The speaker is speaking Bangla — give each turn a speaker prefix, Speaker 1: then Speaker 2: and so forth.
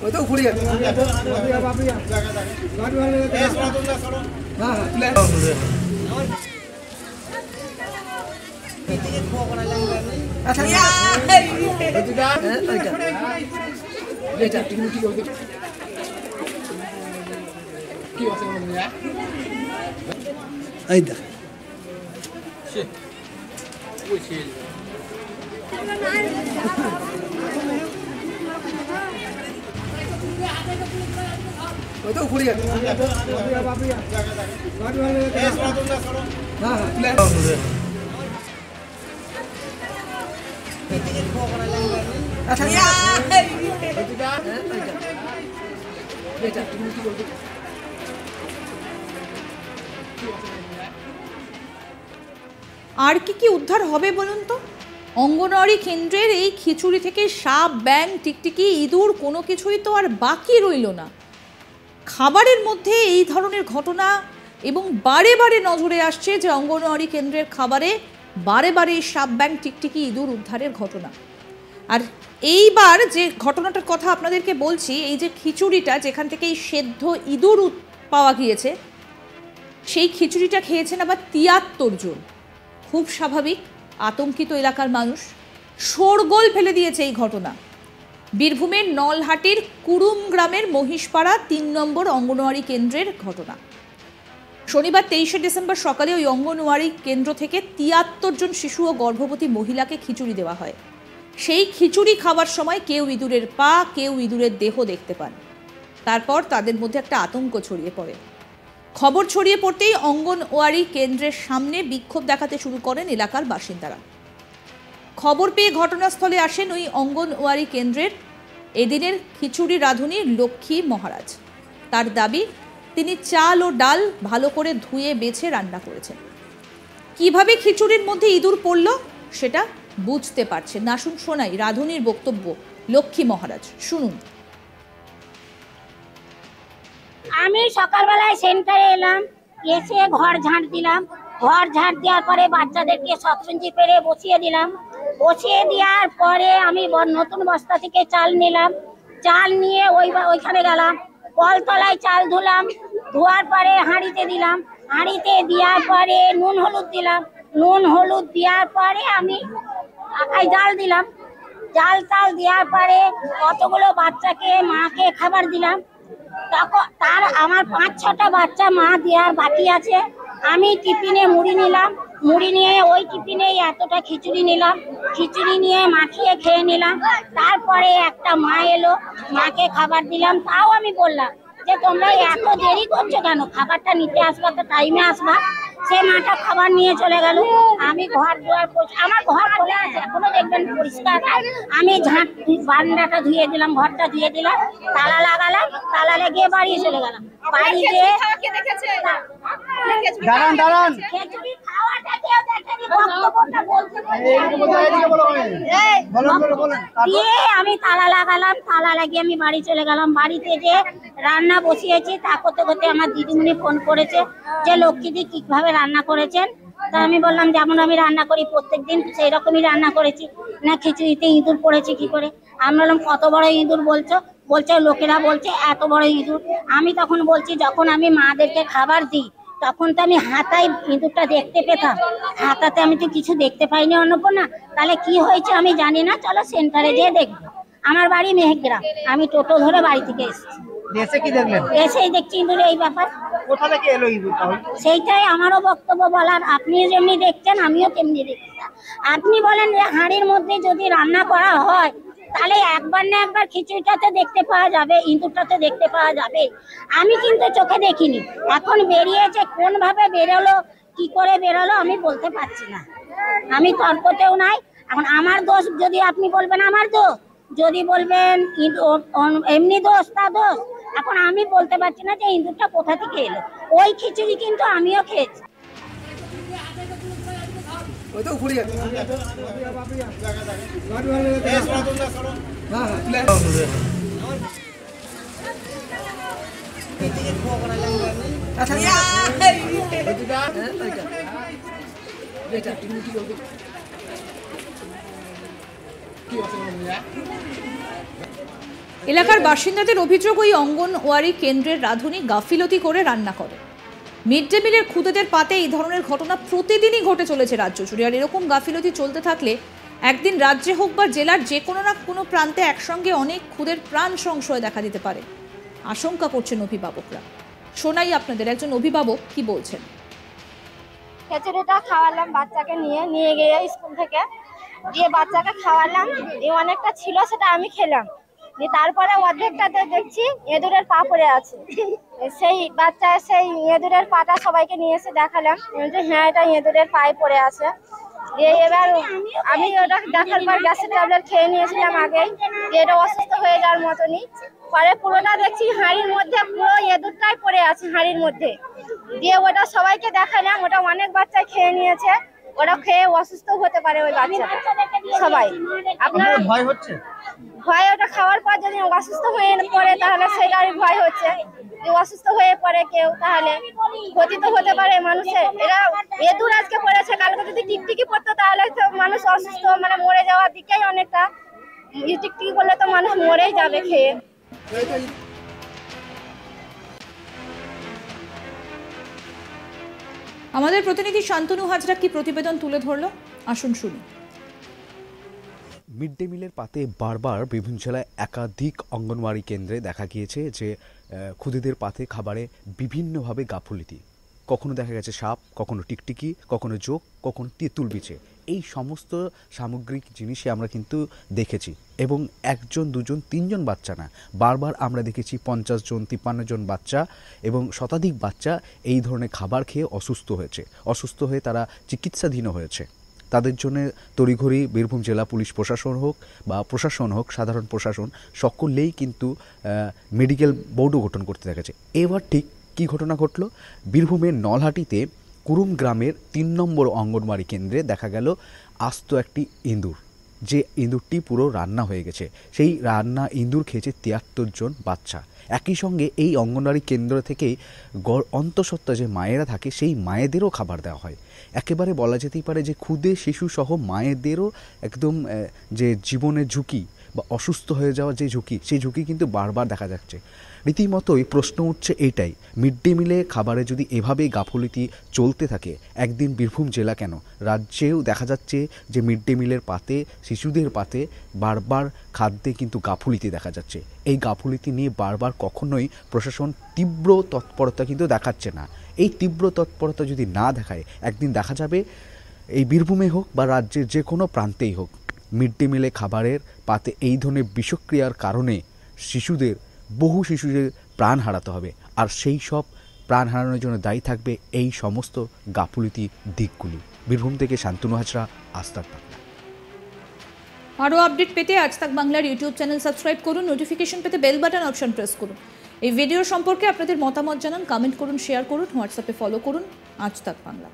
Speaker 1: ওই তো ঘুরে যাচ্ছে। এই দেখ ওই তো ঘুরে যাচ্ছে।
Speaker 2: আর কি উদ্ধার হবে বলুন তো? অঙ্গনওয়াড়ি কেন্দ্রের এই খিচুড়ি থেকে সাপ, ব্যাঙ, টিকটিকি, ইঁদুর কোনো কিছুই তো আর বাকি রইল না। খাবারের মধ্যে এই ধরনের ঘটনা এবং বারে বারে নজরে আসছে যে অঙ্গনওয়াড়ি কেন্দ্রের খাবারে বারে বারে সাপ, ব্যাঙ, টিকটিকি, ইঁদুর উদ্ধারের ঘটনা। আর এইবার যে ঘটনাটার কথা আপনাদেরকে বলছি, এই যে খিচুড়িটা যেখান থেকে এই সেদ্ধ ইঁদুর পাওয়া গিয়েছে, সেই খিচুড়িটা খেয়েছেন আবার ৭৩ জন। খুব স্বাভাবিক, আতঙ্কিত এলাকার মানুষ। শোরগোল ফেলে দিয়েছে এই ঘটনা। বীরভূমের নলহাটির কুরুম গ্রামের মহিষপাড়া ৩ নম্বর অঙ্গনওয়াড়ি কেন্দ্রের ঘটনা। শনিবার ২৩শে ডিসেম্বর সকালে ওই অঙ্গনওয়াড়ি কেন্দ্র থেকে ৭৩ জন শিশু ও গর্ভবতী মহিলাকে খিচুড়ি দেওয়া হয়। সেই খিচুড়ি খাওয়ার সময় কেউ ইঁদুরের পা, কেউ ইঁদুরের দেহ দেখতে পান। তারপর তাদের মধ্যে একটা আতঙ্ক ছড়িয়ে পড়ে। খবর ছড়িয়ে পড়তেই অঙ্গনওয়াড়ি কেন্দ্রের সামনে বিক্ষোভ দেখাতে শুরু করেন এলাকার বাসিন্দারা। খবর পেয়ে ঘটনাস্থলে আসেন ওই অঙ্গনওয়াড়ি কেন্দ্রের এদিনের খিচুড়ি রাঁধুনি লক্ষ্মী মহারাজ। তার দাবি, তিনি চাল ও ডাল ভালো করে ধুয়ে বেছে রান্না করেছেন। কিভাবে খিচুড়ির মধ্যে ইঁদুর পড়ল সেটা বুঝতে পারছেন না। আসুন শোনাই রাঁধুনির বক্তব্য। লক্ষ্মী মহারাজ, শুনুন।
Speaker 3: আমি সকালবেলায় সেন্টারে এলাম, এসে ঘর ঝাঁট দিলাম। ঘর ঝাঁট দেওয়ার পরে বাচ্চাদেরকে সতরঞ্জি পেরে বসিয়ে দিলাম। বসিয়ে দেওয়ার পরে আমি নতুন বস্তা থেকে চাল নিলাম। চাল নিয়ে ওইখানে গেলাম, কলতলায় চাল ধুলাম। ধোয়ার পরে হাঁড়িতে দিলাম। হাঁড়িতে দেওয়ার পরে নুন হলুদ দিলাম। নুন হলুদ দেওয়ার পরে আমি জাল দিলাম। জাল টাল দেওয়ার পরে কতগুলো বাচ্চাকে, মাকে খাবার দিলাম। তখন তার আমার ৫-৬টা বাচ্চা মা দেওয়ার বাকি আছে। আমি টিফিনে মুড়ি নিলাম। মুড়ি নিয়ে ওই টিফিনে এতটা খিচুড়ি নিলাম। খিচুড়ি নিয়ে মাখিয়ে খেয়ে নিলাম। তারপরে একটা মা এলো, মাকে খাবার দিলাম। তাও আমি বললাম যে তোমরা এত দেরি করছো কেন, খাবারটা নিতে আসবা তো টাইমে আসবা। সে মাটা খাবার নিয়ে চলে গেল। আমি ঘর দুয়ার, আমার ঘর খোলা আছে, এখনো দেখবেন পরিষ্কার। আমি ঝাঁট বারান্দাটা ধুয়ে দিলাম, ঘরটা ধুয়ে দিলাম, তালা লাগালাম। তালা লাগিয়ে বাড়ি চলে গেলাম। বাড়ি গিয়ে
Speaker 1: দাঁড়ান
Speaker 3: খিচুড়ি খাওয়াটা কেউ দেখেনি, বক্তব্যটা বলতে দিয়ে আমি তালা লাগালাম। তালা লাগিয়ে আমি বাড়ি চলে গেলাম। বাড়িতে যে রান্না বসিয়েছি তা করতে করতে আমার দিদিমণি ফোন করেছে যে লক্ষ্মীদি কিভাবে রান্না করেছেন। তা আমি বললাম যেমন আমি রান্না করি প্রত্যেকদিন সেই রকমই রান্না করেছি। না খিচুড়িতে ইঁদুর পড়েছে কি করে? আমি বললাম কত বড় ইঁদুর বলছো? বলছে লোকেরা বলছে এত বড় ইঁদুর। আমি তখন বলছি যখন আমি মাদেরকে খাবার দিই তখন তো আমি হাতায় ইঁদুরটা দেখতে পেতাম, হাতাতে আমি তো কিছু দেখতে পাইনি অন্নপূর্ণা। তাহলে কি হয়েছে আমি জানি না, চলো সেন্টারে যেয়ে দেখবো। আমার বাড়ি মেহেগ্রাম, আমি টোটো ধরে বাড়ি থেকে এসেছি।
Speaker 1: এসে কি দেখলেন?
Speaker 3: এসেই দেখছি ইঁদুর এই ব্যাপার।
Speaker 1: কোথা থেকে এলো ইঁদুর?
Speaker 3: সেইটাই আমারও বক্তব্য বলার। আপনি যেমনি দেখছেন আমিও তেমনি দেখছি। আপনি বলেন যে হাঁড়ির মধ্যে যদি রান্না করা হয় তাহলে একবার না একবার খিচুড়িটাতে দেখতে পাওয়া যাবে, ইঁদুরটাতে দেখতে পাওয়া যাবে। আমি কিন্তু চোখে দেখিনি। এখন বেরিয়েছে, কোন ভাবে বেরোলো, কি করে বেরোলো আমি বলতে পারছি না। আমি তর্কতেও নাই। এখন আমার দোষ যদি আপনি বলবেন আমার দোষ, যদি বলবেন এমনি দোষ তা দোষ। এখন আমি বলতে পারছি না যে ইঁদুরটা কোথা থেকে এলো। ওই খিচুড়ি কিন্তু আমিও খেয়েছি।
Speaker 1: ওই তো ঘুরে যাচ্ছে।
Speaker 2: এলাকার বাসিন্দাদের অভিযোগ, ওই অঙ্গনওয়াড়ি কেন্দ্রের রাঁধুনি গাফিলতি করে রান্না করে। মিড ডে মিলের খুদেদের পাতে এই ধরনের ঘটনা প্রতিদিনই ঘটে চলেছে রাজ্য জুড়ে। আর এরকম গাফিলতি চলতে থাকলে একদিন রাজ্যে হোক বা জেলার যে কোনো না কোনো প্রান্তে একসঙ্গে অনেক খুদের প্রাণ সংশয় দেখা দিতে পারে, আশঙ্কা করছেন অভিভাবকরা। শোনাই আপনাদের একজন অভিভাবক কি বলছেন।
Speaker 4: খিচুড়িটা খাওয়ালাম বাচ্চাকে নিয়ে গিয়ে স্কুল থেকে, দিয়ে বাচ্চাকে খাওয়ালাম, দিয়ে অনেকটা ছিল সেটা আমি খেলাম, দিয়ে তারপরে অর্ধেকটাতে দেখছি এঁদুরের পা পড়ে আছে। সেই বাচ্চা সেই এঁদুরের পাটা সবাইকে নিয়ে এসে দেখালাম যে হ্যাঁ এটা এঁদুরের পায়ে পড়ে আছে। দিয়ে এবার আমি ওটা দেখার পর গ্যাসের ট্যাবলেট খেয়ে নিয়েছিলাম আগেই, দিয়ে এটা অসুস্থ হয়ে যাওয়ার মতনই। পরে পুরোটা দেখছি হাঁড়ির মধ্যে পুরো এঁদুরটাই পড়ে আছে হাঁড়ির মধ্যে। দিয়ে ওটা সবাইকে দেখালাম, ওটা অনেক বাচ্চা খেয়ে নিয়েছে, ওরা খেয়ে অসুস্থ হতে পারে ওই বাচ্চা সবাই। আপনার
Speaker 1: ভয় হচ্ছে?
Speaker 4: ভয় ওটা খাওয়ার পর যদি অসুস্থ হয়ে পড়ে তাহলে সেটারই ভয় হচ্ছে, যে অসুস্থ হয়ে পড়ে কেউ তাহলে ক্ষতি তো হতে পারে মানুষের। এরা এঁদুর আজকে পড়েছে, কালকে যদি টিকটিকি পড়তো তাহলে তো মানুষ অসুস্থ মানে মরে যাওয়ার দিকেই অনেকটা। টিকটিকি করলে তো মানুষ মরেই যাবে খেয়ে।
Speaker 2: আমাদের প্রতিনিধি শান্তনু হাজরা কি প্রতিবেদন তুলে ধরলো, আসুন শুনি।
Speaker 5: মিড ডে মিলের পাতে বারবার বিভিন্ন জেলায় একাধিক অঙ্গনওয়াড়ি কেন্দ্রে দেখা গিয়েছে যে খুদেদের পাতে খাবারে বিভিন্নভাবে গাফিলতি। কখনো দেখা গেছে সাপ, কখনো টিকটিকি, কখনো জোক, কখনো তেঁতুল বিছে। এই সমস্ত সামগ্রিক জিনিসই আমরা কিন্তু দেখেছি, এবং একজন দুজন তিনজন বাচ্চা না, বারবার আমরা দেখেছি 50 জন 53 জন বাচ্চা এবং শতাধিক বাচ্চা এই ধরনের খাবার খেয়ে অসুস্থ হয়ে তারা চিকিৎসাধীন হয়েছে। তাদের জন্য তড়িঘড়ি বীরভূম জেলা পুলিশ প্রশাসন হোক বা প্রশাসন হোক, সাধারণ প্রশাসন সকলেই কিন্তু মেডিকেল বোর্ডও গঠন করতে দেখেছে। এবার ঠিক কী ঘটনা ঘটল, বীরভূমের নলহাটিতে কুরুম গ্রামের 3 নম্বর অঙ্গনওয়াড়ি কেন্দ্রে দেখা গেল আস্ত একটি ইঁদুর, যে ইঁদুরটি পুরো রান্না হয়ে গেছে। সেই রান্না ইঁদুর খেয়েছে 73 জন বাচ্চা। একই সঙ্গে এই অঙ্গনওয়াড়ি কেন্দ্র থেকেই অন্তঃসত্ত্বা যে মায়েরা থাকে সেই মায়েদেরও খাবার দেওয়া হয়। একেবারে বলা যেতেই পারে যে ক্ষুদে শিশুসহ মায়েদেরও একদম যে জীবনের ঝুঁকি বা অসুস্থ হয়ে যাওয়ার যে ঝুঁকি, সেই ঝুঁকি কিন্তু বারবার দেখা যাচ্ছে। রীতিমতোই প্রশ্ন উঠছে এইটাই, মিড ডে মিলে খাবারে যদি এভাবেই গাফিলতি চলতে থাকে, একদিন বীরভূম জেলা কেন রাজ্যেও দেখা যাচ্ছে যে মিড ডে মিলের পাতে, শিশুদের পাতে বারবার খাদ্যে কিন্তু গাফিলতি দেখা যাচ্ছে। এই গাফিলতি নিয়ে বারবার কখনোই প্রশাসন তীব্র তৎপরতা কিন্তু দেখাচ্ছে না। এই তীব্র তৎপরতা যদি না দেখায়, একদিন দেখা যাবে এই বীরভূমে হোক বা রাজ্যের যে কোনো প্রান্তেই হোক, মিড ডে মিলে খাবারের পাতে এই ধরনের বিষক্রিয়ার কারণে বহু শিশুদের প্রাণ হারাতে হবে। আর সেই সব প্রাণ হারানোর জন্য দায়ী থাকবে এই সমস্ত গাফিলতি দিকগুলি। বীরভূম থেকে শান্তনু হাজরা, আজ তাক বাংলা।
Speaker 2: আরও আপডেট পেতে আজ তাক বাংলার ইউটিউব চ্যানেল সাবস্ক্রাইব করুন, নোটিফিকেশন পেতে বেল বাটন অপশন প্রেস করুন। এই ভিডিও সম্পর্কে আপনাদের মতামত জানান, কমেন্ট করুন, শেয়ার করুন, হোয়াটসঅ্যাপে ফলো করুন আজ তাক বাংলা।